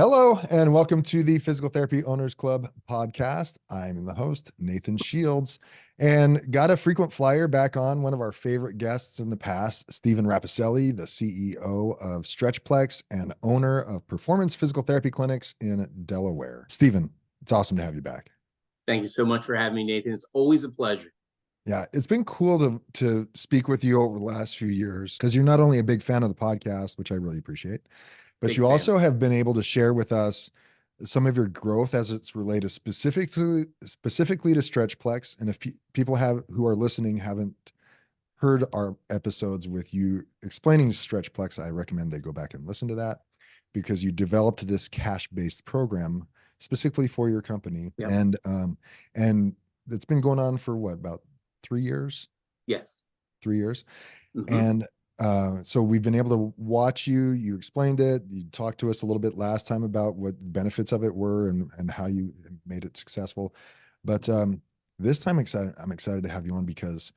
Hello, and welcome to the Physical Therapy Owners Club podcast. I'm the host, Nathan Shields, and got a frequent flyer back on one of our favorite guests in the past, Stephen Rapposelli, the CEO of StretchPlex and owner of Performance Physical Therapy Clinics in Delaware. Stephen, it's awesome to have you back. Thank you so much for having me, Nathan. It's always a pleasure. Yeah, it's been cool to speak with you over the last few years because you're not only a big fan of the podcast, which I really appreciate, but Big you fan. also have been able to share with us some of your growth as it's related specifically to StretchPlex. And if people who are listening haven't heard our episodes with you explaining StretchPlex, I recommend they go back and listen to that because you developed this cash-based program specifically for your company. Yep. And it's been going on for what, about 3 years? Yes. 3 years. Mm-hmm. And so we've been able to watch you explained it. You talked to us a little bit last time about what the benefits of it were and how you made it successful. But this time I'm excited to have you on because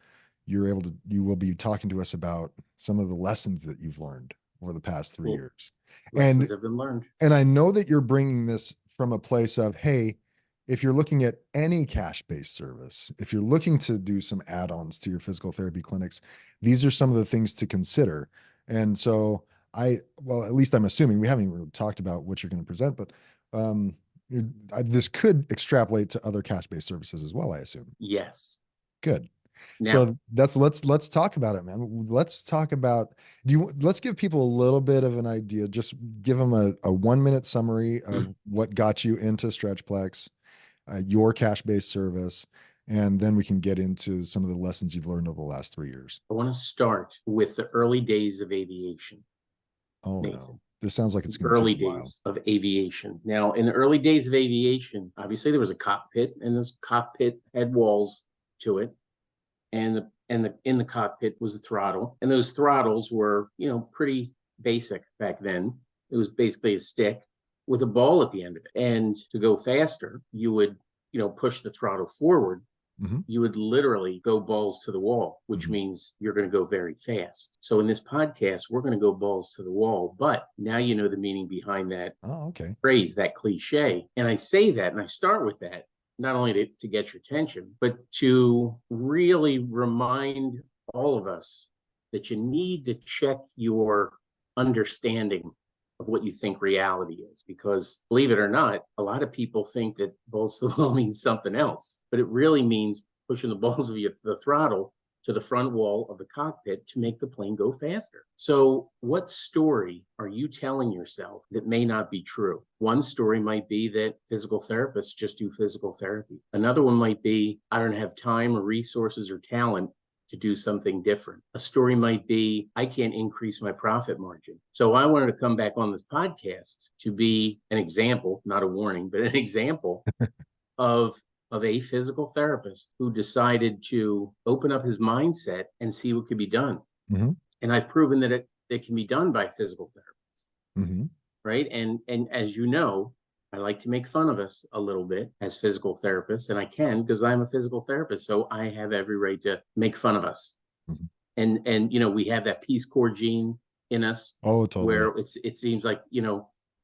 you will be talking to us about some of the lessons that you've learned over the past 3 years. Lessons have been learned. And I know that you're bringing this from a place of, hey, if you're looking at any cash-based service, if you're looking to do some add-ons to your physical therapy clinics, these are some of the things to consider. And so well, at least I'm assuming, we haven't even really talked about what you're going to present, but this could extrapolate to other cash-based services as well, I assume. Yes. Good. Now, So let's talk about it, man. Let's talk about, let's give people a little bit of an idea. Just give them a 1-minute summary of what got you into StretchPlex, your cash-based service, and then we can get into some of the lessons you've learned over the last 3 years. I want to start with the early days of aviation. Oh, Nathan. no. This sounds like it's The going to early take a while. days of aviation. Now, in the early days of aviation, obviously there was a cockpit, and this cockpit had walls to it, and in the cockpit was a throttle, and those throttles were, pretty basic back then. It was basically a stick with a ball at the end of it, and to go faster, you would, push the throttle forward. Mm-hmm. You would literally go balls to the wall, which means you're going to go very fast. So in this podcast, we're going to go balls to the wall, but now you know the meaning behind that phrase, that cliche. And I say that, and I start with that, not only to get your attention, but to really remind all of us that you need to check your understanding of what you think reality is. Because believe it or not, a lot of people think that balls to the wall means something else, but it really means pushing the balls of the throttle to the front wall of the cockpit to make the plane go faster. So what story are you telling yourself that may not be true? One story might be that physical therapists just do physical therapy. Another one might be, I don't have time or resources or talent to do something different. A story might be, I can't increase my profit margin. So I wanted to come back on this podcast to be an example, not a warning, but an example of a physical therapist who decided to open up his mindset and see what could be done. Mm-hmm. And I've proven that it can be done by physical therapists. Mm-hmm. Right. And as you know, I like to make fun of us a little bit as physical therapists, and I can because I'm a physical therapist. So I have every right to make fun of us. Mm-hmm. And we have that Peace Corps gene in us. Oh, totally. Where it seems like,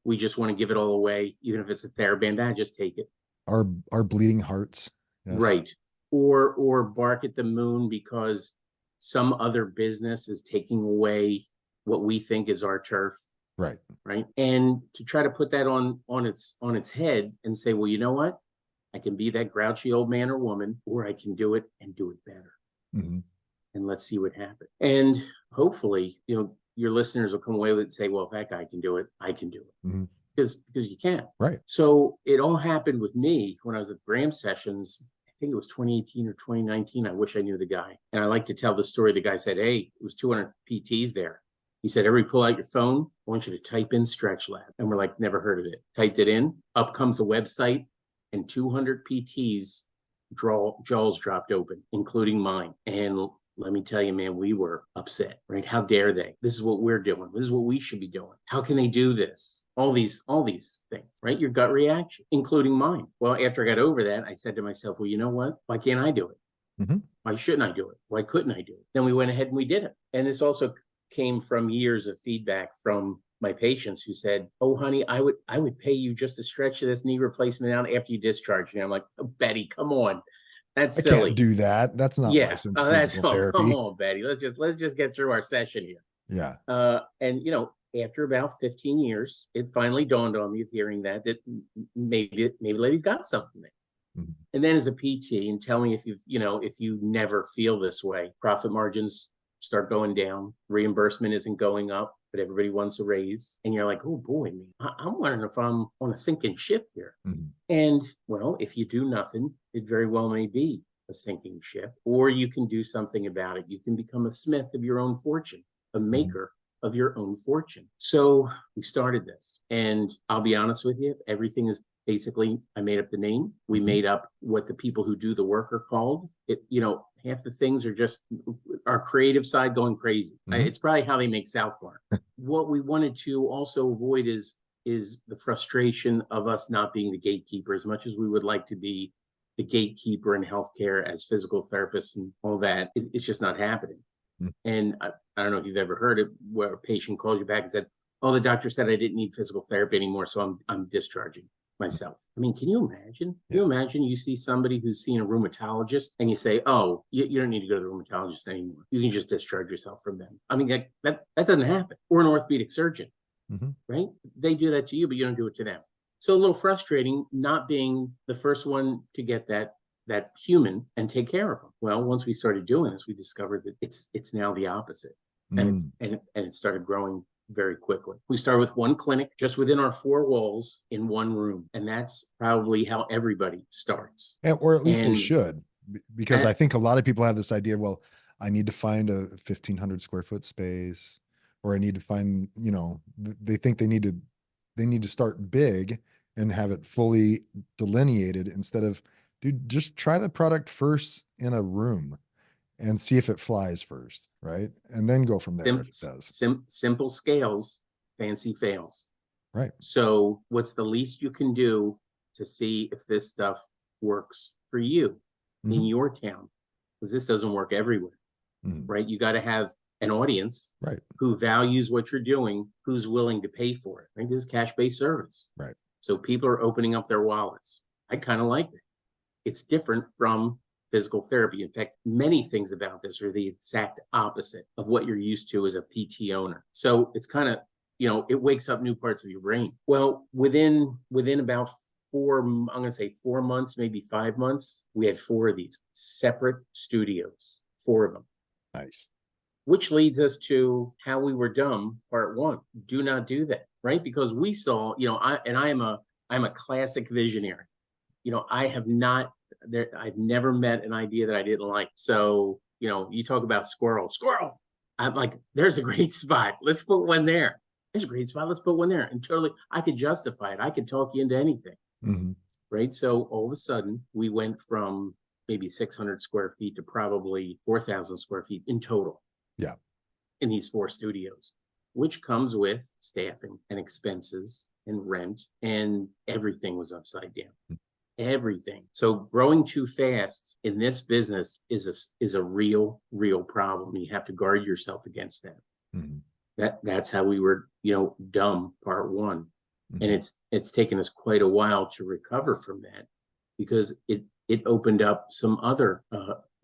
we just want to give it all away, even if it's a TheraBand, just take it. Our bleeding hearts. Yes. Right. Or bark at the moon because some other business is taking away what we think is our turf. Right. Right. And to try to put that on its head and say, well, you know what? I can be that grouchy old man or woman, or I can do it and do it better. Mm-hmm. And let's see what happens. And hopefully, your listeners will come away with it and say, well, if that guy can do it, I can do it. Mm-hmm. Because you can. Right. So it all happened with me when I was at the Graham sessions. I think it was 2018 or 2019. I wish I knew the guy. And I like to tell the story. The guy said, hey, it was 200 PTs there. He said, everybody pull out your phone. I want you to type in Stretch Lab. And we're like, never heard of it. Typed it in. Up comes the website. And 200 PTs jaws dropped open, including mine. And let me tell you, man, we were upset, right? How dare they? This is what we're doing. This is what we should be doing. How can they do this? All these things, right? Your gut reaction, including mine. Well, after I got over that, I said to myself, well, you know what? Why can't I do it? Mm-hmm. Why shouldn't I do it? Why couldn't I do it? Then we went ahead and we did it. And this also came from years of feedback from my patients who said, "Oh, honey, I would pay you just to stretch this knee replacement out after you discharge me." I'm like, "Oh, Betty, come on, that's I silly." can't do that. That's not Yeah, licensed oh, that's physical all. Come therapy. on, Betty. Let's just get through our session here. Yeah. And after about 15 years, it finally dawned on me of hearing that maybe lady's got something there. Mm-hmm. And then as a PT, and tell me if you never feel this way, profit margins start going down, reimbursement isn't going up, but everybody wants a raise. And you're like, oh boy, man, I'm wondering if I'm on a sinking ship here. Mm-hmm. And well, if you do nothing, it very well may be a sinking ship, or you can do something about it. You can become a smith of your own fortune, a maker of your own fortune. So we started this, and I'll be honest with you, everything is basically, I made up the name. We made up what the people who do the work are called. Half the things are just our creative side going crazy. It's probably how they make South Park. What we wanted to also avoid is the frustration of us not being the gatekeeper, as much as we would like to be the gatekeeper in healthcare as physical therapists and all that. It's just not happening. And I don't know if you've ever heard it, where a patient calls you back and said, "Oh, the doctor said I didn't need physical therapy anymore, so I'm discharging myself." I mean, can you imagine? Can you imagine you see somebody who's seen a rheumatologist and you say, "Oh, you don't need to go to the rheumatologist anymore. You can just discharge yourself from them." I mean, that doesn't happen. Or an orthopedic surgeon, right? They do that to you, but you don't do it to them. So a little frustrating not being the first one to get that human and take care of them. Well, once we started doing this, we discovered that it's now the opposite, and it started growing very quickly. We started with one clinic just within our four walls in one room, and that's probably how everybody starts, or at least they should, because I think a lot of people have this idea, well, I need to find a 1,500 square foot space, or I need to find, they think they need to start big and have it fully delineated, instead of, dude, just try the product first in a room and see if it flies first, right? And then go from there if it does. Simple scales, fancy fails. Right. So what's the least you can do to see if this stuff works for you in your town? Because this doesn't work everywhere, right? You got to have an audience who values what you're doing, who's willing to pay for it. Right? This is cash-based service. Right. So people are opening up their wallets. I kind of like it. It's different from physical therapy. In fact, many things about this are the exact opposite of what you're used to as a PT owner. So it's kind of, it wakes up new parts of your brain. Well, within about 4 months, maybe 5 months, we had 4 of these separate studios, 4 of them. Nice. Which leads us to how we were dumb, part 1. Do not do that, right? Because we saw, I'm a classic visionary. I've never met an idea that I didn't like. So, you talk about squirrel. I'm like, there's a great spot. Let's put one there. There's a great spot. Let's put one there. And totally, I could justify it. I could talk you into anything. Right. So all of a sudden, we went from maybe 600 square feet to probably 4,000 square feet in total. Yeah. In these 4 studios, which comes with staffing and expenses and rent, and everything was upside down. Everything. So growing too fast in this business is a real problem. You have to guard yourself against that. That's how we were, dumb, part 1. And it's taken us quite a while to recover from that, because it opened up some other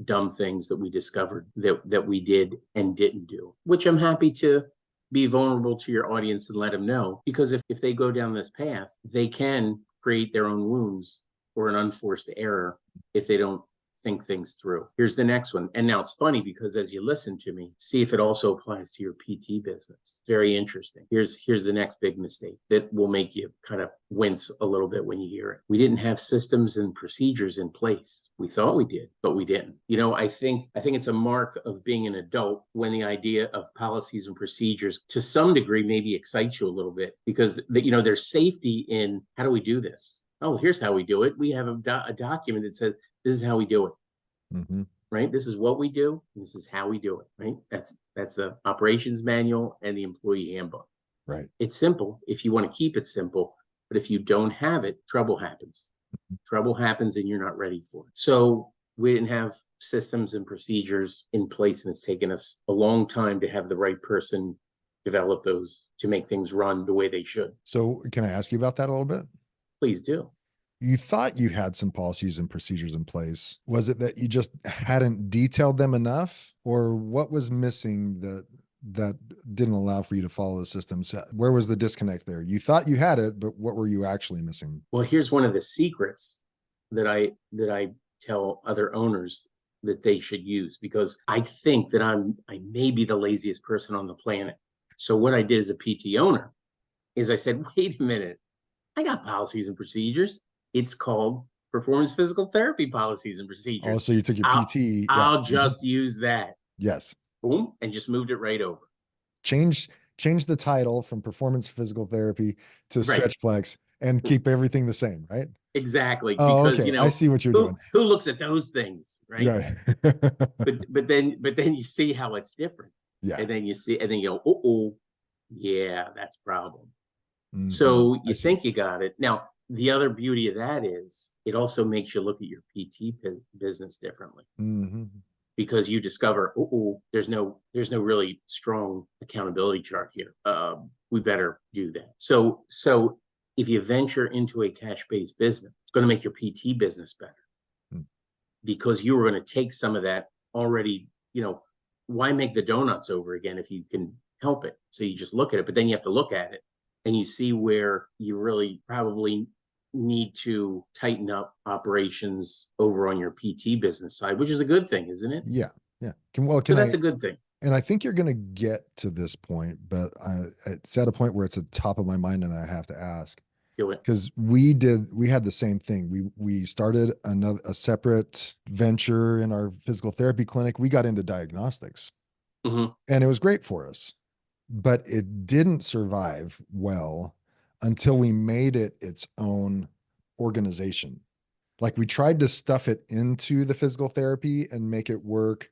dumb things that we discovered that we did and didn't do, which I'm happy to be vulnerable to your audience and let them know, because if they go down this path, they can create their own wounds or an unforced error if they don't think things through. Here's the next one. And now it's funny, because as you listen to me, see if it also applies to your PT business. Very interesting. Here's the next big mistake that will make you kind of wince a little bit when you hear it. We didn't have systems and procedures in place. We thought we did, but we didn't. I think it's a mark of being an adult when the idea of policies and procedures to some degree maybe excites you a little bit, because there's safety in, how do we do this? Oh, here's how we do it. We have a document that says, this is how we do it, right? This is what we do. And this is how we do it, right? That's the operations manual and the employee handbook. Right. It's simple if you want to keep it simple, but if you don't have it, trouble happens. Trouble happens and you're not ready for it. So we didn't have systems and procedures in place, and it's taken us a long time to have the right person develop those to make things run the way they should. So can I ask you about that a little bit? Please do. You thought you had some policies and procedures in place. Was it that you just hadn't detailed them enough, or what was missing that didn't allow for you to follow the systems? Where was the disconnect there? You thought you had it, but what were you actually missing? Well, here's one of the secrets that I tell other owners that they should use, because I think that I may be the laziest person on the planet. So what I did as a PT owner is I said, wait a minute, I got policies and procedures. It's called performance physical therapy policies and procedures. Oh, so you took your PT. I'll just use that. Yes. Boom, and just moved it right over. Change the title from performance physical therapy to StretchPlex and keep everything the same, right? Exactly. Oh, because okay. I see what you're doing. Who looks at those things, right? Yeah. but then you see how it's different. Yeah. And then you go, oh, yeah, that's a problem. Mm-hmm. So you think you got it. Now, the other beauty of that is it also makes you look at your PT business differently. Mm-hmm. Because you discover, there's no really strong accountability chart here. We better do that. So if you venture into a cash-based business, it's going to make your PT business better, because you were going to take some of that already. Why make the donuts over again if you can help it? So you just look at it, but then you have to look at it and you see where you really probably need to tighten up operations over on your PT business side, which is a good thing, isn't it? Yeah. That's a good thing. And I think you're going to get to this point, but it's at a point where it's at the top of my mind and I have to ask. Do it. Because we had the same thing. We started a separate venture in our physical therapy clinic. We got into diagnostics, and it was great for us, but it didn't survive well until we made it its own organization. Like, we tried to stuff it into the physical therapy and make it work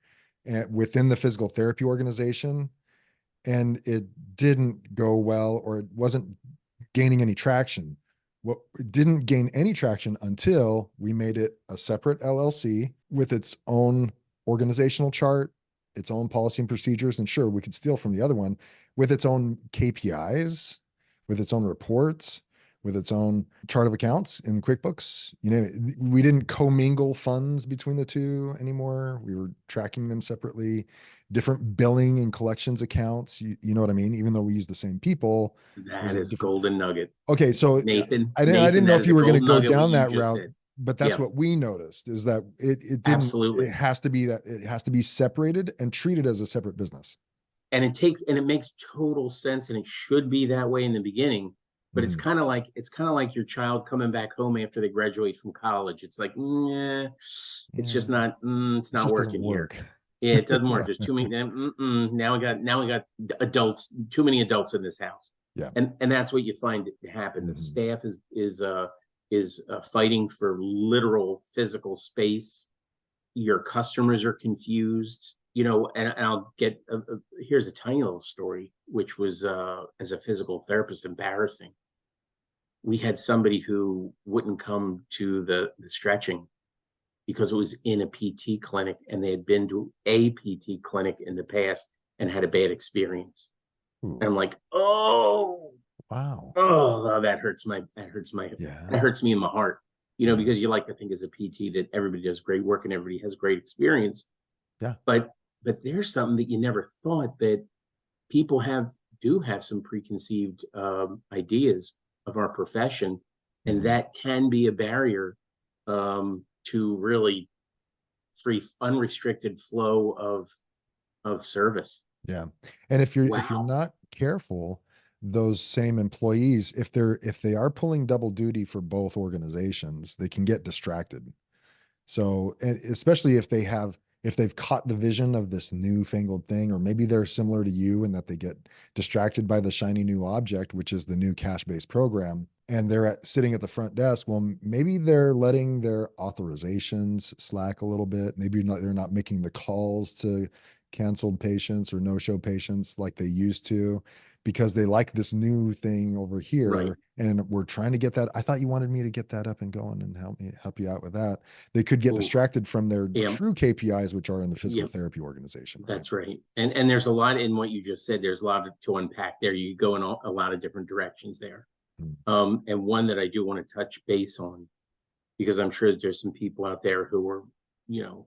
within the physical therapy organization, and it didn't go well, or it wasn't gaining any traction. Well, it didn't gain any traction until we made it a separate LLC with its own organizational chart, its own policy and procedures. And sure, we could steal from the other one, with its own KPIs, with its own reports, with its own chart of accounts in QuickBooks. We didn't commingle funds between the two anymore. We were tracking them separately, different billing and collections accounts. You know what I mean? Even though we use the same people. That is golden nugget. Okay. So Nathan, I didn't know if you were going to go down that route, but that's what we noticed, is that it didn't. Absolutely. It has to be separated and treated as a separate business. And it makes total sense, and it should be that way in the beginning. But it's kind of like your child coming back home after they graduate from college. It's like, it's just not, it's not working here. Yeah, it doesn't work. There's too many. Now we got adults, too many adults in this house. Yeah, and that's what you find to happen. The staff is fighting for literal physical space. Your customers are confused. And I'll get here's a tiny little story, which was as a physical therapist, embarrassing. We had somebody who wouldn't come to the stretching because it was in a PT clinic, and they had been to a PT clinic in the past and had a bad experience. And I'm like, oh, wow. Oh, that hurts me in my heart, because you like to think as a PT that everybody does great work and everybody has great experience. Yeah. But there's something that you never thought, that people do have some preconceived ideas of our profession, and that can be a barrier to really free, unrestricted flow of service. Yeah. And if you're not careful, those same employees, if they are pulling double duty for both organizations, they can get distracted. So, and especially if they've caught the vision of this newfangled thing, or maybe they're similar to you in that they get distracted by the shiny new object, which is the new cash-based program, and they're sitting at the front desk. Well, maybe they're letting their authorizations slack a little bit. Maybe they're not making the calls to canceled patients or no-show patients like they used to. because they like this new thing over here. Right. And we're trying to get that. I thought you wanted me to get that up and going and help you out with that. They could get distracted from their true KPIs, which are in the physical therapy organization. Right? That's right. And there's a lot in what you just said. There's a lot to unpack there. You go in a lot of different directions there. And one that I do want to touch base on, because I'm sure that there's some people out there who are,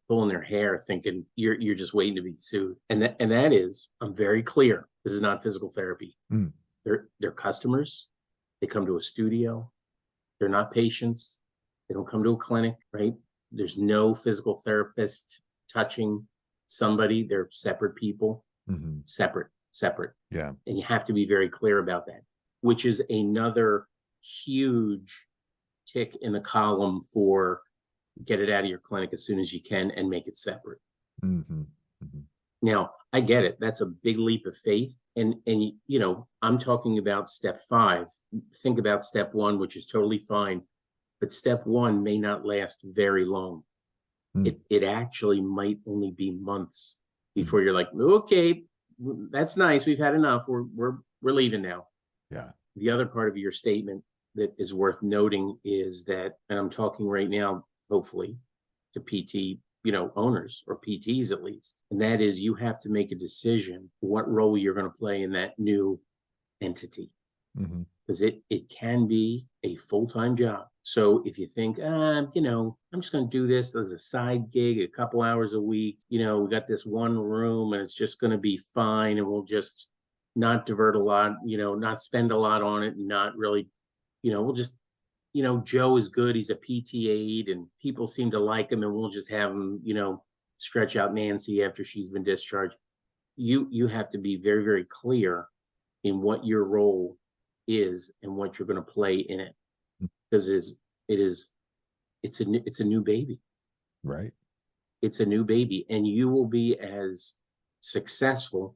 pulling their hair thinking you're just waiting to be sued. And that is, I'm very clear. This is not physical therapy. They're customers. They come to a studio. They're not patients. They don't come to a clinic, right? There's no physical therapist touching somebody. They're separate people, separate. Yeah. And you have to be very clear about that, which is another huge tick in the column for get it out of your clinic as soon as you can and make it separate. Now, I get it. That's a big leap of faith. And I'm talking about step 5. Think about step 1, which is totally fine. But step 1 may not last very long. It actually might only be months before you're like, okay, that's nice. We've had enough. We're leaving now. Yeah. The other part of your statement that is worth noting is that, and I'm talking right now, hopefully, to PT, owners or PTs at least, and that is you have to make a decision what role you're going to play in that new entity. Because it can be a full-time job. So if you think, I'm just going to do this as a side gig, a couple hours a week, we got this one room and it's just going to be fine, and we'll just not divert a lot, not spend a lot on it, and not really, we'll just, Joe is good. He's a PT aide and people seem to like him, and we'll just have him, stretch out Nancy after she's been discharged. You have to be very, very clear in what your role is and what you're going to play in it, because it's a new baby. Right. It's a new baby, and you will be as successful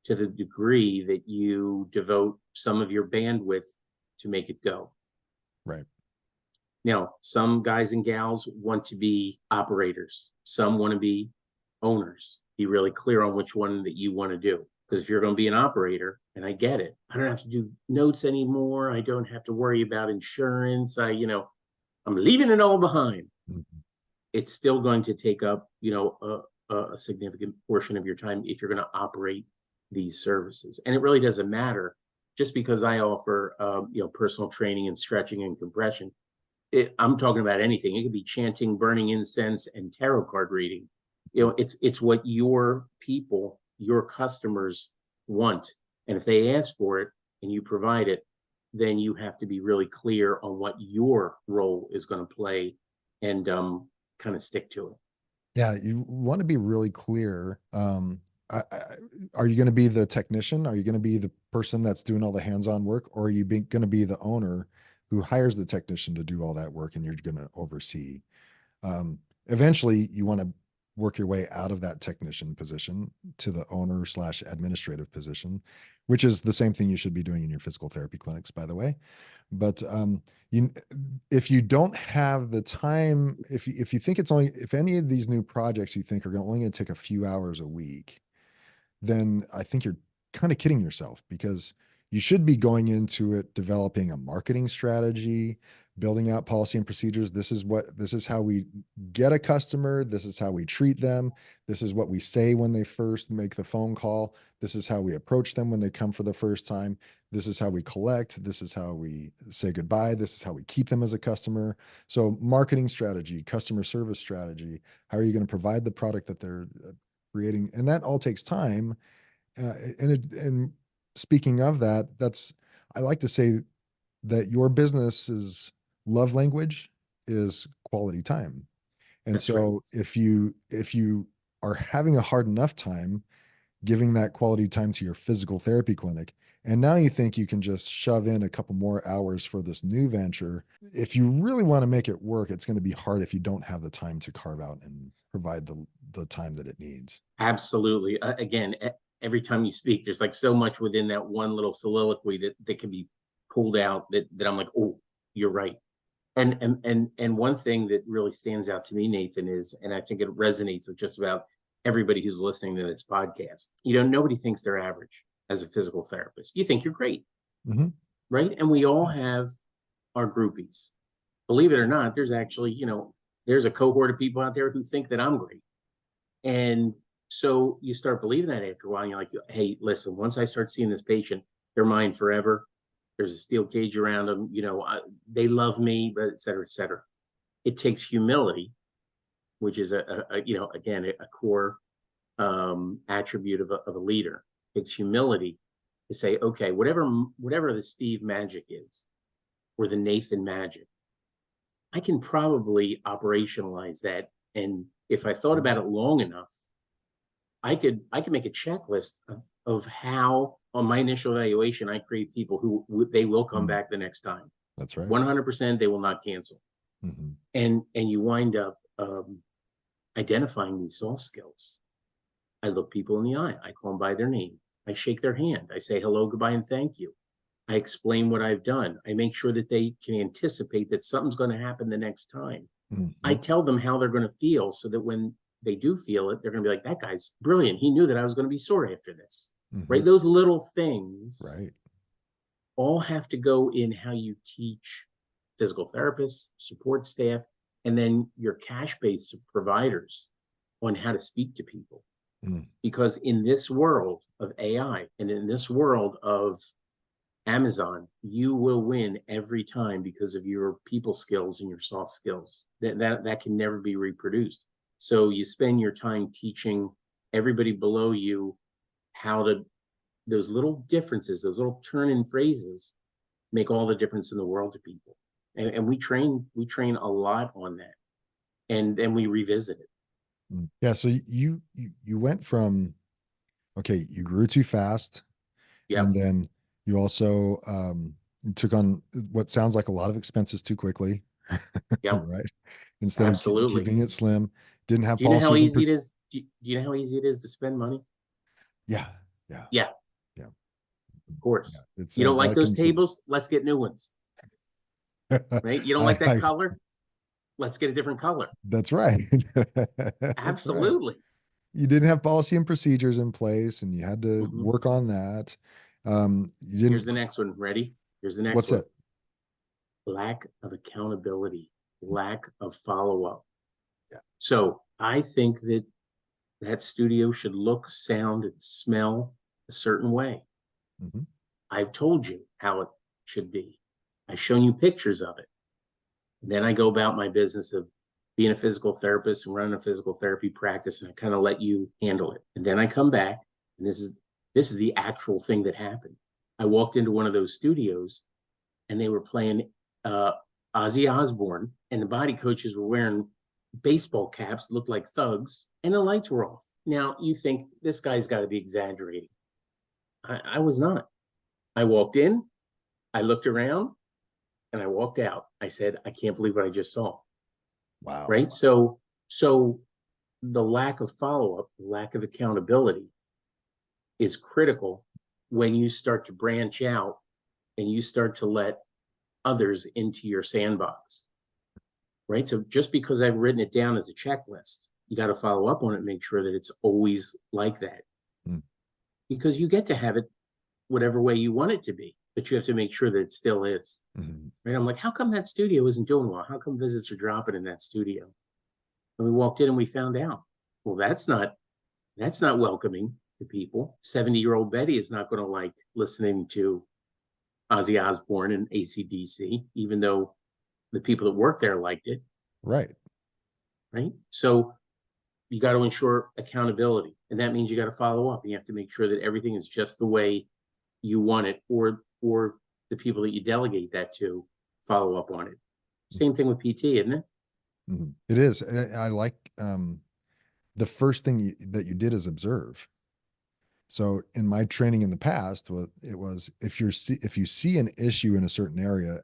to the degree that you devote some of your bandwidth to make it go. Right. Now, some guys and gals want to be operators. Some want to be owners. Be really clear on which one that you want to do. Because if you're going to be an operator, and I get it, I don't have to do notes anymore. I don't have to worry about insurance. I'm leaving it all behind. It's still going to take up, a significant portion of your time if you're going to operate these services. And it really doesn't matter. Just because I offer, personal training and stretching and compression, I'm talking about anything. It could be chanting, burning incense, and tarot card reading. It's what your people, your customers want. And if they ask for it and you provide it, then you have to be really clear on what your role is going to play and kind of stick to it. Yeah, you want to be really clear. Are you going to be the technician? Are you going to be the person that's doing all the hands-on work? Or are you going to be the owner who hires the technician to do all that work and you're going to oversee? Eventually, you want to work your way out of that technician position to the owner / administrative position, which is the same thing you should be doing in your physical therapy clinics, by the way. But if you don't have the time, if you think if any of these new projects you think are only going to take a few hours a week, then I think you're kind of kidding yourself, because you should be going into it developing a marketing strategy, building out policy and procedures. This is how we get a customer. This is how we treat them. This is what we say when they first make the phone call. This is how we approach them when they come for the first time. This is how we collect. This is how we say goodbye. This is how we keep them as a customer. So marketing strategy, customer service strategy, how are you going to provide the product that they're creating? And that all takes time. And speaking of that, I like to say that your business's love language is quality time. And that's so right. If you are having a hard enough time giving that quality time to your physical therapy clinic, and now you think you can just shove in a couple more hours for this new venture, if you really want to make it work, it's going to be hard if you don't have the time to carve out and provide the time that it needs. Absolutely. Again, every time you speak, there's like so much within that one little soliloquy that can be pulled out that I'm like, oh, you're right. And one thing that really stands out to me, Nathan, is, and I think it resonates with just about everybody who's listening to this podcast, nobody thinks they're average. as a physical therapist. You think you're great, Mm-hmm. right? And we all have our groupies. Believe it or not, there's actually, there's a cohort of people out there who think that I'm great. And so you start believing that after a while, and you're like, hey, listen, once I start seeing this patient, they're mine forever. There's a steel cage around them, they love me, but et cetera, et cetera. It takes humility, which is again, a core attribute of a leader. It's humility to say, okay, whatever the Steve magic is, or the Nathan magic, I can probably operationalize that. And if I thought about it long enough, I could make a checklist of how, on my initial evaluation, I create people who they will come back the next time. That's right. 100%, they will not cancel. Mm-hmm. And you wind up identifying these soft skills. I look people in the eye. I call them by their name. I shake their hand. I say hello, goodbye, and thank you. I explain what I've done. I make sure that they can anticipate that something's going to happen the next time. Mm-hmm. I tell them how they're going to feel so that when they do feel it, they're going to be like, that guy's brilliant. He knew that I was going to be sore after this. Mm-hmm. Right? Those little things all have to go in how you teach physical therapists, support staff, and then your cash-based providers on how to speak to people. Mm. Because in this world of AI and in this world of Amazon, you will win every time because of your people skills and your soft skills. That can never be reproduced. So you spend your time teaching everybody below you how to, those little differences, those little turn-in phrases make all the difference in the world to people. And we train a lot on that. And we revisit it. Yeah. So you went from, okay, you grew too fast. Yeah. And then you also took on what sounds like a lot of expenses too quickly. Yeah. Right. Instead of keeping it slim, didn't have policies. Do you know how easy it is? Do you know how easy it is to spend money? Yeah. Yeah. Yeah. Yeah. Of course. Yeah. You don't like those tables? Let's get new ones. Right? You don't like that color? Let's get a different color. That's right. Absolutely. Right. You didn't have policy and procedures in place, and you had to work on that. Here's the next one. Ready? Here's the next one. What's it? Lack of accountability, lack of follow-up. Yeah. So I think that studio should look, sound, and smell a certain way. Mm-hmm. I've told you how it should be. I've shown you pictures of it. And then I go about my business of being a physical therapist and running a physical therapy practice, and I kind of let you handle it. And then I come back, and this is the actual thing that happened. I walked into one of those studios, and they were playing Ozzy Osbourne, and the body coaches were wearing baseball caps, looked like thugs, and the lights were off. Now, you think this guy's got to be exaggerating. I was not. I walked in, I looked around, and I walked out. I said, I can't believe what I just saw. Wow. Right? So the lack of follow-up, the lack of accountability is critical when you start to branch out and you start to let others into your sandbox. Right? So just because I've written it down as a checklist, you got to follow up on it and make sure that it's always like that. Mm. Because you get to have it whatever way you want it to be, but you have to make sure that it still is. Mm-hmm. Right? I'm like, how come that studio isn't doing well? How come visits are dropping in that studio? And we walked in and we found out, well, that's not welcoming to people. 70-year-old Betty is not going to like listening to Ozzy Osbourne and AC/DC, even though the people that work there liked it. Right. Right. So you got to ensure accountability. And that means you got to follow up. You have to make sure that everything is just the way you want it, or the people that you delegate that to follow up on it. Same thing with PT, isn't it? Mm-hmm. It is. And I like the first thing that you did is observe. So in my training in the past, it was if you see an issue in a certain area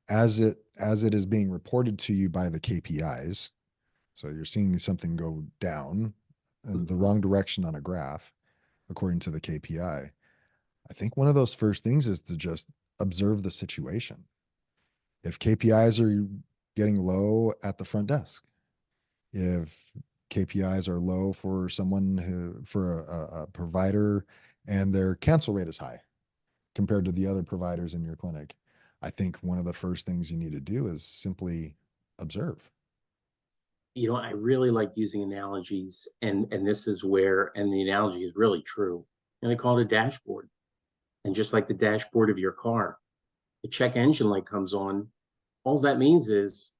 as it is being reported to you by the KPIs, so you're seeing something go down in the wrong direction on a graph according to the KPI. I think one of those first things is to just observe the situation. If KPIs are getting low at the front desk, if KPIs are low for someone for a provider and their cancel rate is high compared to the other providers in your clinic. I think one of the first things you need to do is simply observe. I really like using analogies, and this is where, and the analogy is really true. And they call it a dashboard. And just like the dashboard of your car, the check engine light comes on. All that means is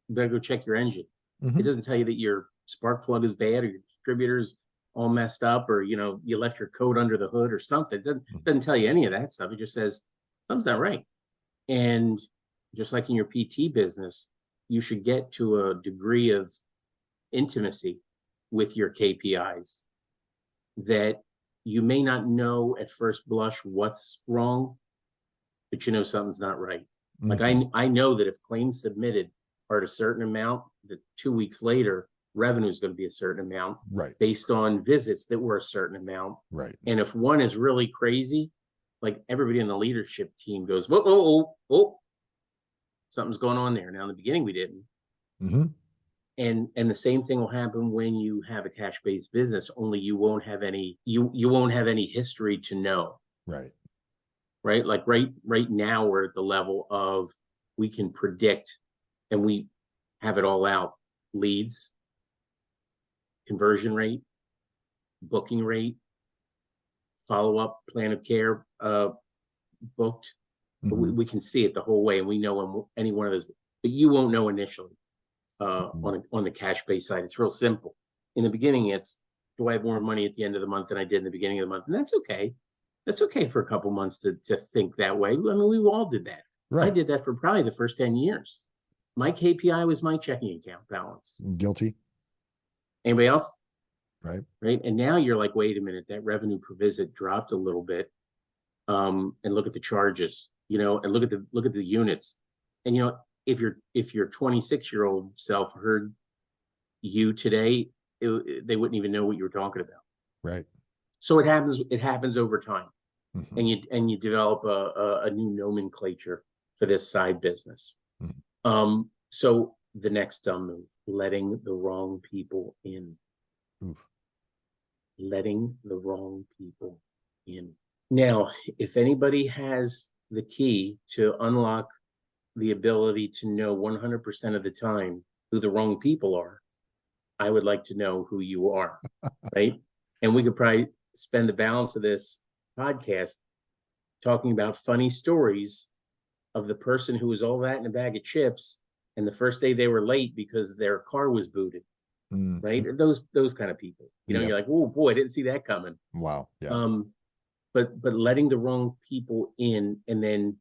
you better go check your engine. It doesn't tell you that your spark plug is bad or your distributor's all messed up, or you left your coat under the hood or something. It doesn't tell you any of that stuff. It just says something's not right. And just like in your PT business, you should get to a degree of intimacy with your KPIs that you may not know at first blush what's wrong, but something's not right. Like I know that if claims submitted are at a certain amount, that 2 weeks later revenue is going to be a certain amount, right, based on visits that were a certain amount, right. And if one is really crazy, like everybody in the leadership team goes, whoa, whoa, whoa, whoa, something's going on there. Now in the beginning we didn't. And the same thing will happen when you have a cash-based business, only you won't have any history to know. Right. Like right now we're at the level of we can predict, and we have it all out: leads, conversion rate, booking rate, follow-up, plan of care booked. We can see it the whole way, and we know when any one of those, but you won't know initially. On the cash-based side, it's real simple. In the beginning, it's, do I have more money at the end of the month than I did in the beginning of the month? And that's okay. That's okay for a couple months to think that way. I mean, we all did that. Right. I did that for probably the first 10 years. My KPI was my checking account balance. Guilty. Anybody else? Right. Right. And now you're like, wait a minute, that revenue per visit dropped a little bit. And look at the charges, and look at the units. And if your 26-year-old self heard you today, they wouldn't even know what you were talking about. Right. So it happens over time. And you develop a new nomenclature for this side business. So the next dumb move: letting the wrong people in. Letting the wrong people in. Now, if anybody has the key to unlock the ability to know 100% of the time who the wrong people are, I would like to know who you are. Right. And we could probably spend the balance of this podcast talking about funny stories of the person who was all that in a bag of chips, and the first day they were late because their car was booted. Right. Those kind of people, you're like, oh boy, I didn't see that coming. Wow. Yeah. But letting the wrong people in, and then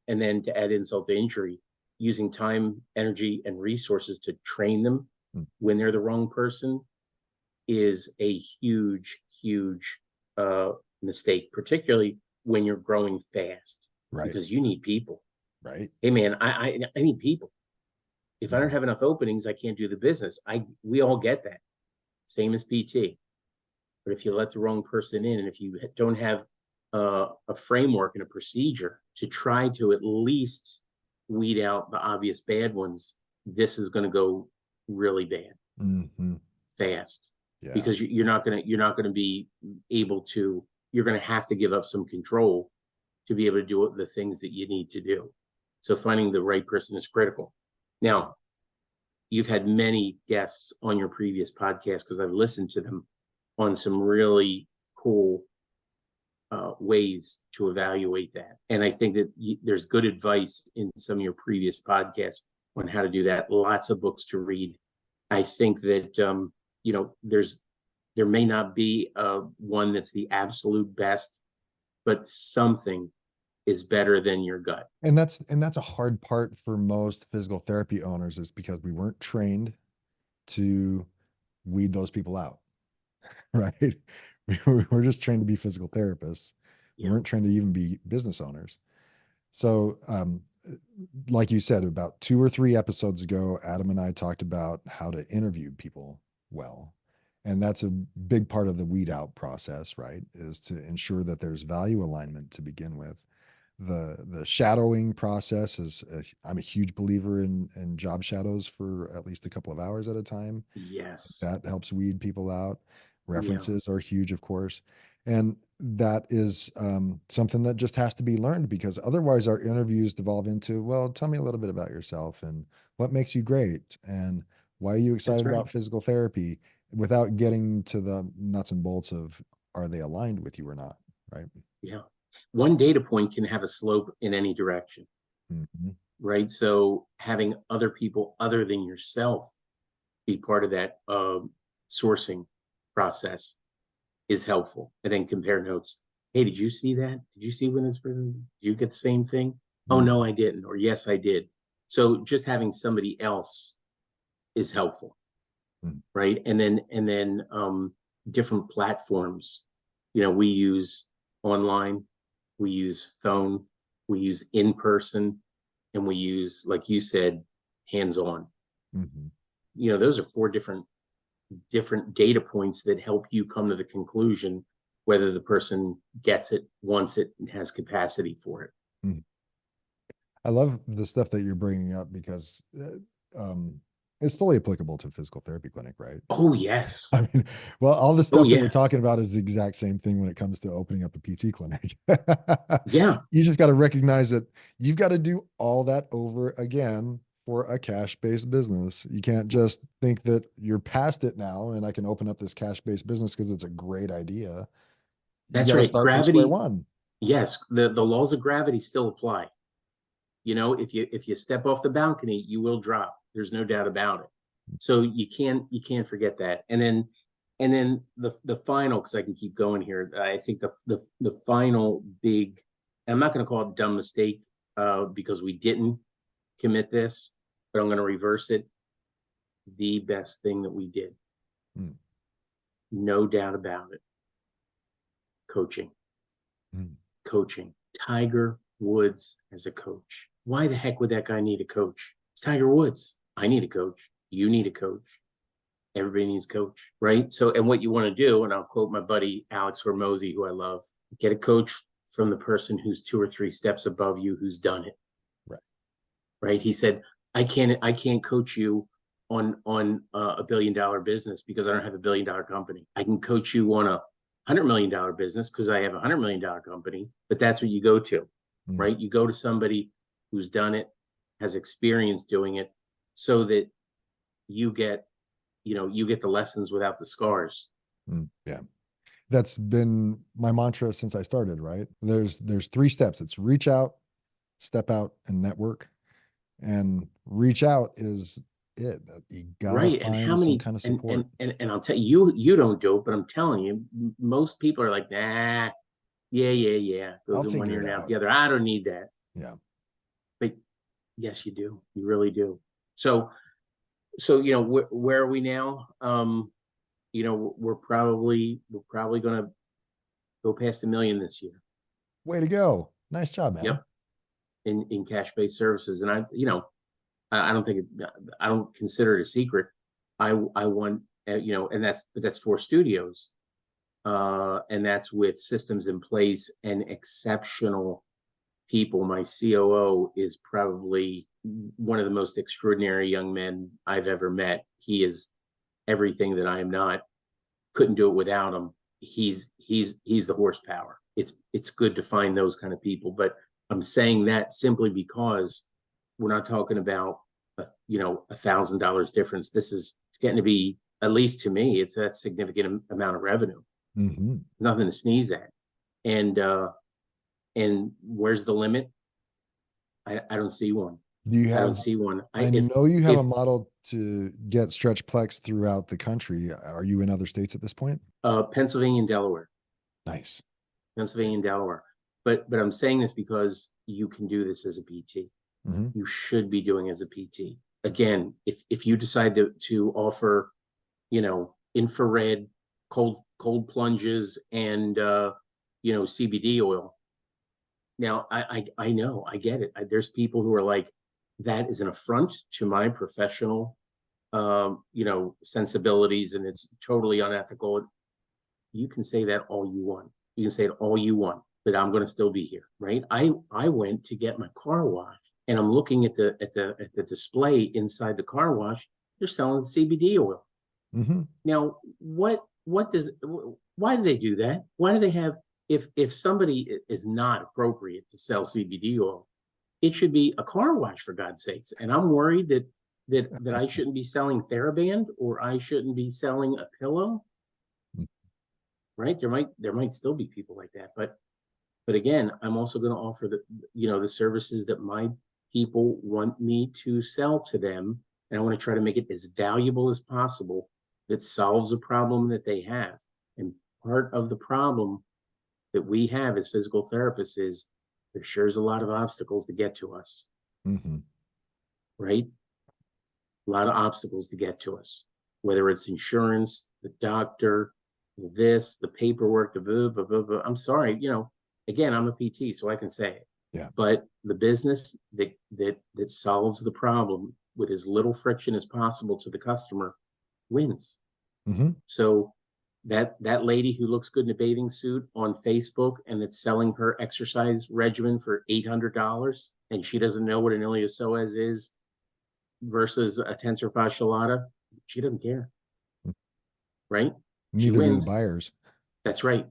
to add insult to injury, using time, energy, and resources to train them when they're the wrong person is a huge mistake, particularly when you're growing fast. Right. Because you need people. Right. Hey man, I need people. If I don't have enough openings, I can't do the business. We all get that. Same as PT. But if you let the wrong person in, and if you don't have a framework and a procedure to try to at least weed out the obvious bad ones, this is going to go really bad fast. Yeah. Because you're not going to be able to. You're going to have to give up some control to be able to do the things that you need to do. So finding the right person is critical. Now, you've had many guests on your previous podcast, because I've listened to them, on some really cool ways to evaluate that. And I think that there's good advice in some of your previous podcasts on how to do that. Lots of books to read. I think that, there may not be one that's the absolute best, but something is better than your gut. And that's a hard part for most physical therapy owners, is because we weren't trained to weed those people out. Right. We're just trained to be physical therapists. We weren't trained to even be business owners. So, like you said, about 2 or 3 episodes ago, Adam and I talked about how to interview people well. And that's a big part of the weed out process, right? Is to ensure that there's value alignment to begin with. The shadowing process is, I'm a huge believer in job shadows for at least a couple of hours at a time. Yes. That helps weed people out. References are huge, of course. And that is something that just has to be learned, because otherwise our interviews devolve into, well, tell me a little bit about yourself and what makes you great and why are you excited about physical therapy, without getting to the nuts and bolts of, are they aligned with you or not, right? Yeah. One data point can have a slope in any direction, right? So having other people other than yourself be part of that sourcing process is helpful. And then compare notes. Hey, did you see that? Did you see when it's written? Did you get the same thing? Oh, no, I didn't. Or yes, I did. So just having somebody else is helpful, right? And then different platforms. You know, we use online, we use phone, we use in person, and we use, like you said, hands-on. You know, those are 4 different data points that help you come to the conclusion whether the person gets it, wants it, and has capacity for it. I love the stuff that you're bringing up, because it's fully applicable to a physical therapy clinic, right? Oh, yes. I mean, well, all the stuff that we're talking about is the exact same thing when it comes to opening up a PT clinic. Yeah. You just got to recognize that you've got to do all that over again for a cash-based business. You can't just think that you're past it now and I can open up this cash-based business because it's a great idea. That's right. Start from square one. Yes, the laws of gravity still apply. You know, if you step off the balcony, you will drop. There's no doubt about it. So you can't forget that. And then the final, because I can keep going here. I think the final big, I'm not going to call it dumb mistake because we didn't commit this, but I'm going to reverse it. The best thing that we did, no doubt about it. Coaching. Coaching. Tiger Woods as a coach. Why the heck would that guy need a coach? It's Tiger Woods. I need a coach. You need a coach. Everybody needs a coach, right? So, and what you want to do, and I'll quote my buddy Alex Hormozy, who I love, get a coach from the person who's 2 or 3 steps above you, who's done it. Right. He said, I can't coach you on a $1 billion business because I don't have a $1 billion company. I can coach you on a $100 million business because I have a $100 million company, but that's what you go to, right? You go to somebody who's done it, has experience doing it, so that you get the lessons without the scars. Yeah. That's been my mantra since I started, right? There's 3 steps. It's reach out, step out, and network. And reach out is it. You gotta find some kind of support. And I'll tell you, you don't do it, but I'm telling you, most people are like, nah, yeah. Goes in one ear and out the other. I don't need that. Yeah. But yes, you do. You really do. So you know, where are we now? You know, we're probably going to go past 1 million this year. Way to go! Nice job, man. Yep. In cash-based services, and I don't consider it a secret. I want, you know, and that's 4 studios, and that's with systems in place and exceptional people. My COO is probably one of the most extraordinary young men I've ever met. He is everything that I am not. Couldn't do it without him. He's the horsepower. It's good to find those kind of people, but I'm saying that simply because we're not talking about $1,000 difference. It's getting to be, at least to me, it's that significant amount of revenue. Nothing to sneeze at. And where's the limit? I don't see one. I don't see one. I know you have a model to get StretchPlex throughout the country. Are you in other states at this point? Pennsylvania and Delaware. Nice. Pennsylvania and Delaware. But I'm saying this because you can do this as a PT. You should be doing it as a PT. Again, if you decide to offer, you know, infrared cold plunges and CBD oil. Now I know, I get it. There's people who are like, that is an affront to my professional sensibilities, and it's totally unethical. You can say that all you want. You can say it all you want, but I'm going to still be here, right? I went to get my car washed, and I'm looking at the display inside the car wash. They're selling CBD oil. Now, why do they do that? Why do they have if somebody is not appropriate to sell CBD oil, it should be a car wash, for God's sakes. And I'm worried that I shouldn't be selling TheraBand, or I shouldn't be selling a pillow. Right? There might still be people like that, but again, I'm also going to offer the services that my people want me to sell to them, and I want to try to make it as valuable as possible that solves a problem that they have. And part of the problem that we have as physical therapists is there sure is a lot of obstacles to get to us. Right? A lot of obstacles to get to us, whether it's insurance, the doctor, the paperwork, the blah, blah, blah, blah. I'm sorry, again, I'm a PT, so I can say it. Yeah. But the business that solves the problem with as little friction as possible to the customer wins. So that lady who looks good in a bathing suit on Facebook and that's selling her exercise regimen for $800, and she doesn't know what an iliopsoas is versus a tensor fasciolata, she doesn't care. Right? Neither do the buyers. That's right.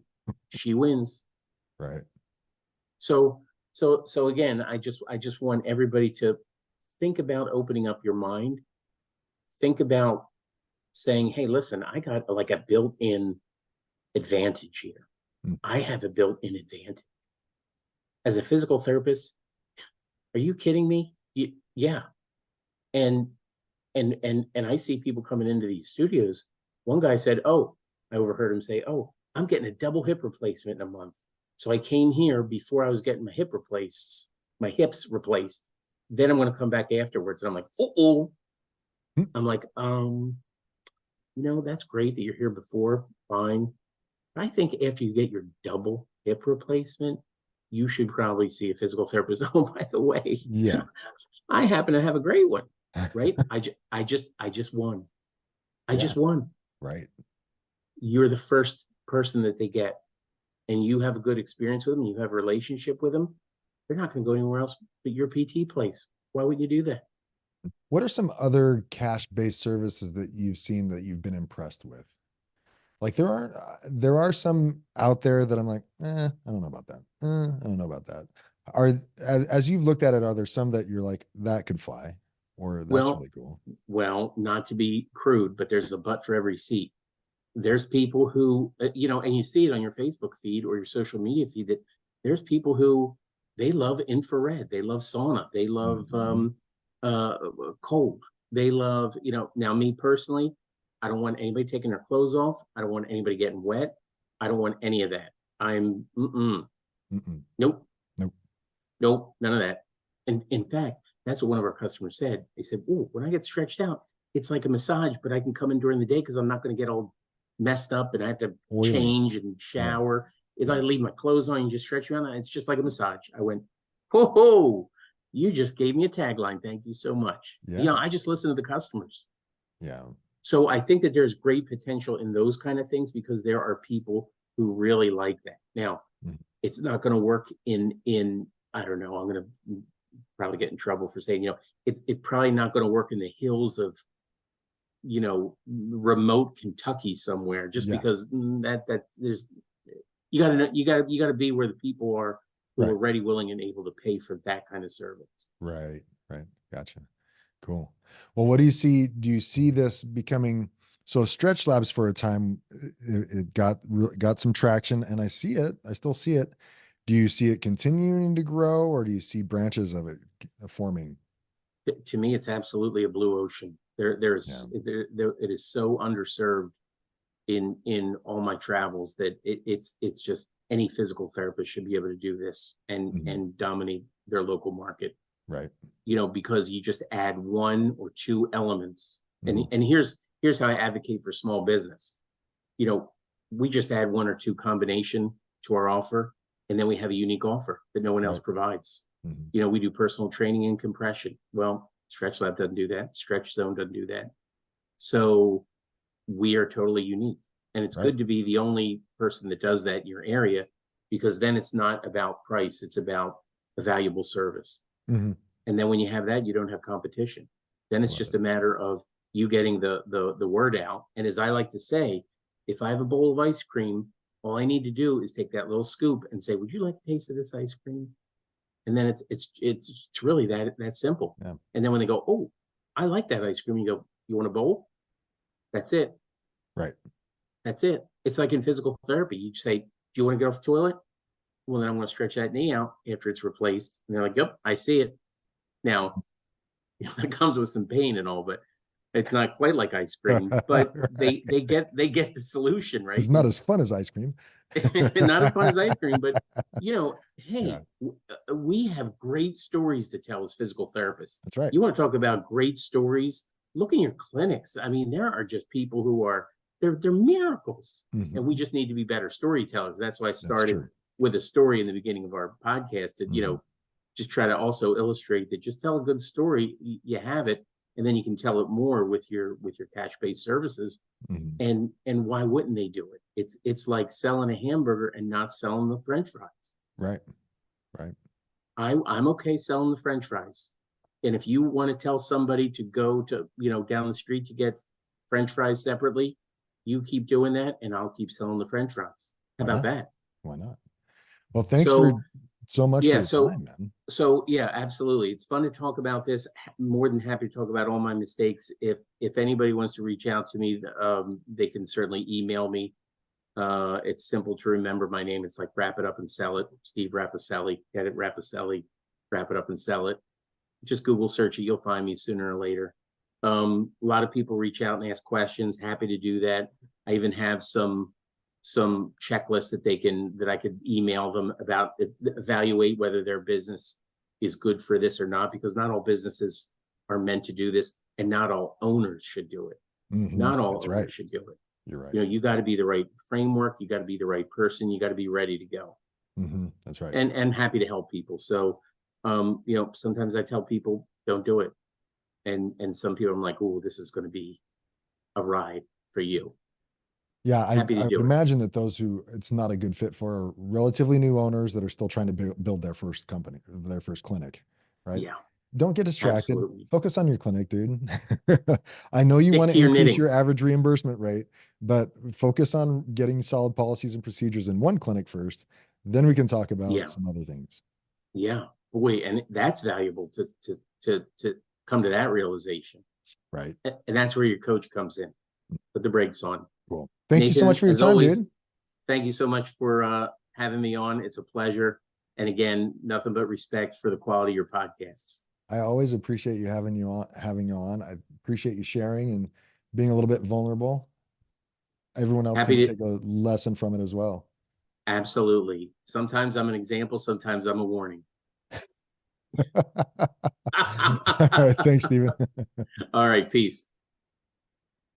She wins. Right. So again, I just want everybody to think about opening up your mind. Think about saying, hey, listen, I got like a built-in advantage here. I have a built-in advantage. As a physical therapist, are you kidding me? Yeah. And I see people coming into these studios. One guy said, I overheard him say, I'm getting a double hip replacement in a month. So I came here before I was getting my hips replaced. Then I'm going to come back afterwards. And I'm like, I'm like, that's great that you're here before. Fine. I think after you get your double hip replacement, you should probably see a physical therapist. Oh, by the way, yeah, I happen to have a great one. Right. I just won. I just won. Right. You're the first person that they get, and you have a good experience with them, you have a relationship with them, they're not going to go anywhere else but your PT place. Why would you do that? What are some other cash-based services that you've seen that you've been impressed with? Like there are some out there that I'm like, I don't know about that. I don't know about that. As you've looked at it, are there some that you're like, that could fly, or that's really cool? Well, not to be crude, but there's a butt for every seat. There's people who, and you see it on your Facebook feed or your social media feed, that there's people who they love infrared, they love sauna, they love cold, they love, now me personally, I don't want anybody taking their clothes off. I don't want anybody getting wet. I don't want any of that. I'm nope, none of that. And in fact, that's what one of our customers said. They said, when I get stretched out, it's like a massage, but I can come in during the day because I'm not going to get all messed up and I have to change and shower. If I leave my clothes on and just stretch around, it's just like a massage. I went, you just gave me a tagline. Thank you so much. I just listen to the customers. Yeah. So I think that there's great potential in those kind of things because there are people who really like that. Now, it's not going to work in I don't know, I'm going to probably get in trouble for saying, it's probably not going to work in the hills of, remote Kentucky somewhere, just because that there's, you gotta be where the people are who are ready, willing, and able to pay for that kind of service. Right. Gotcha. Cool. Well, what do you see? Do you see this becoming, so Stretch Labs for a time, it got some traction, and I still see it. Do you see it continuing to grow, or do you see branches of it forming? To me, it's absolutely a blue ocean. It is so underserved in all my travels that it's just any physical therapist should be able to do this and dominate their local market. Right. Because you just add one or two elements. And here's how I advocate for small business. We just add one or two combination to our offer, and then we have a unique offer that no one else provides. We do personal training and compression. Well, Stretch Lab doesn't do that. Stretch Zone doesn't do that. So we are totally unique. And it's good to be the only person that does that in your area, because then it's not about price. It's about a valuable service. And then when you have that, you don't have competition. Then it's just a matter of you getting the word out. And as I like to say, if I have a bowl of ice cream All I need to do is take that little scoop and say, would you like a taste of this ice cream? And then it's really that simple. Yeah. And then when they go, oh, I like that ice cream, you go, you want a bowl? That's it. Right. That's it. It's like in physical therapy. You say, do you want to get off the toilet? Well, then I'm going to stretch that knee out after it's replaced. And they're like, yep, I see it. Now, it comes with some pain and all, but it's not quite like ice cream. But Right. they get the solution, right? It's not as fun as ice cream. Not as fun as ice cream, but hey, Yeah. we have great stories to tell as physical therapists. That's right. You want to talk about great stories? Look in your clinics. I mean, there are just people who are they're miracles, and we just need to be better storytellers. That's why I started with a story in the beginning of our podcast to just try to also illustrate that. Just tell a good story, you have it, and then you can tell it more with your cash-based services. And why wouldn't they do it? It's like selling a hamburger and not selling the French fries. Right. I'm okay selling the French fries. And if you want to tell somebody to go to, down the street to get French fries separately, you keep doing that and I'll keep selling the French fries. How about that? Why not? Well, thanks for so much for your time, man. So yeah, absolutely. It's fun to talk about this. More than happy to talk about all my mistakes. If anybody wants to reach out to me, they can certainly email me. It's simple to remember my name. It's like Wrap It Up and Sell It. Steve Rapposelli. Get it, Rapposelli. Wrap It Up and Sell It. Just Google search it. You'll find me sooner or later. A lot of people reach out and ask questions. Happy to do that. I even have some checklists that I could email them about, evaluate whether their business is good for this or not, because not all businesses are meant to do this, and not all owners should do it. Not all owners should do it. You're right. You got to be the right framework. You got to be the right person. You got to be ready to go. That's right. And happy to help people. So, sometimes I tell people don't do it. And some people I'm like, oh, this is going to be a ride for you. Yeah, I would imagine that those who it's not a good fit for are relatively new owners that are still trying to build their first company, their first clinic, right? Yeah. Don't get distracted. Absolutely. Focus on your clinic, dude. I know you want to increase your average reimbursement rate, but focus on getting solid policies and procedures in one clinic first. Then we can talk about some other things. Yeah. Wait, and that's valuable to come to that realization. Right. And that's where your coach comes in. Put the brakes on. Cool. Thank you so much for your time, dude. Thank you so much for having me on. It's a pleasure. And again, nothing but respect for the quality of your podcasts. I always appreciate you having you on. I appreciate you sharing and being a little bit vulnerable. Everyone else can take a lesson from it as well. Absolutely. Sometimes I'm an example. Sometimes I'm a warning. All right. Thanks, Stephen. All right. Peace.